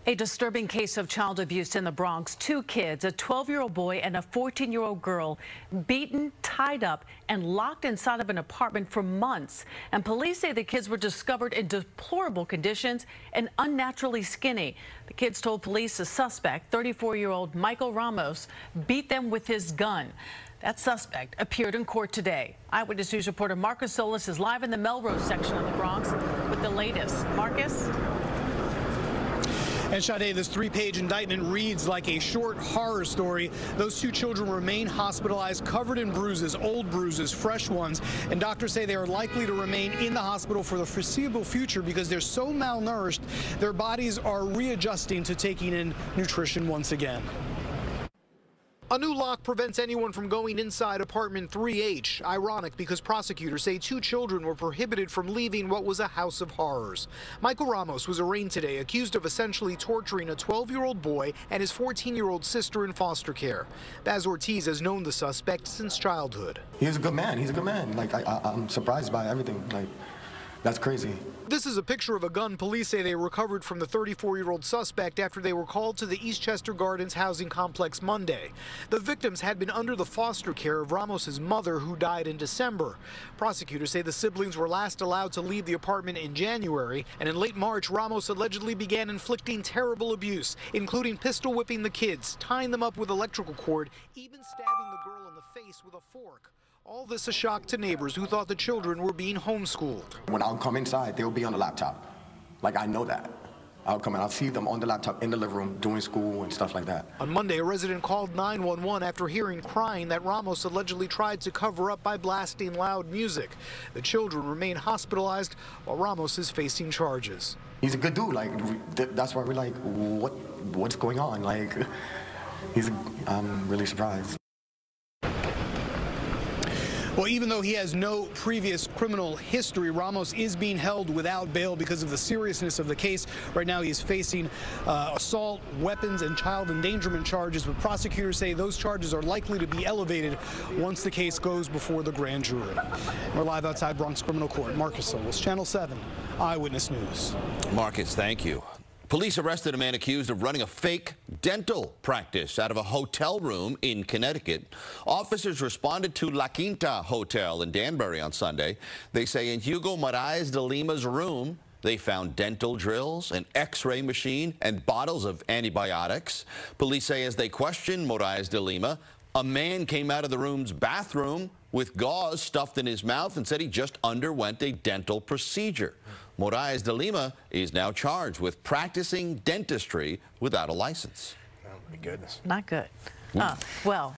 A disturbing case of child abuse in the Bronx. Two kids, a 12-year-old boy and a 14-year-old girl, beaten, tied up, and locked inside of an apartment for months. And police say the kids were discovered in deplorable conditions and unnaturally skinny. The kids told police the suspect, 34-year-old Michael Ramos, beat them with his gun. That suspect appeared in court today. Eyewitness News reporter Marcus Solis is live in the Melrose section of the Bronx with the latest. Marcus? And Sade, this three-page indictment reads like a short horror story. Those two children remain hospitalized, covered in bruises, old bruises, fresh ones. And doctors say they are likely to remain in the hospital for the foreseeable future because they're so malnourished, their bodies are readjusting to taking in nutrition once again. A new lock prevents anyone from going inside apartment 3H. Ironic because prosecutors say two children were prohibited from leaving what was a house of horrors. Michael Ramos was arraigned today, accused of essentially torturing a 12-year-old boy and his 14-year-old sister in foster care. Baz Ortiz has known the suspect since childhood. He's a good man. He's a good man. Like, I'm surprised by everything. Like, that's crazy. This is a picture of a gun police say they recovered from the 34-year-old suspect after they were called to the Eastchester Gardens housing complex Monday. The victims had been under the foster care of Ramos's mother, who died in December. Prosecutors say the siblings were last allowed to leave the apartment in January, and in late March, Ramos allegedly began inflicting terrible abuse, including pistol whipping the kids, tying them up with electrical cord, even stabbing the girl in the face with a fork. All this a shock to neighbors who thought the children were being homeschooled. When I'll come inside, they'll be on the laptop. Like, I know that. I'll come and I'll see them on the laptop in the living room doing school and stuff like that. On Monday, a resident called 911 after hearing crying that Ramos allegedly tried to cover up by blasting loud music. The children remain hospitalized while Ramos is facing charges. He's a good dude. Like, that's why we're like, what's going on? Like, I'm really surprised. Well, even though he has no previous criminal history, Ramos is being held without bail because of the seriousness of the case. Right now, he is facing assault, weapons, and child endangerment charges, but prosecutors say those charges are likely to be elevated once the case goes before the grand jury. We're live outside Bronx Criminal Court. Marcus Solis, Channel 7, Eyewitness News. Marcus, thank you. Police arrested a man accused of running a fake dental practice out of a hotel room in Connecticut. Officers responded to La Quinta Hotel in Danbury on Sunday. They say in Hugo Moraes de Lima's room, they found dental drills, an X-ray machine, and bottles of antibiotics. Police say as they questioned Moraes de Lima, a man came out of the room's bathroom with gauze stuffed in his mouth and said he just underwent a dental procedure. Moraes de Lima is now charged with practicing dentistry without a license. Oh, my goodness. Not good. Well.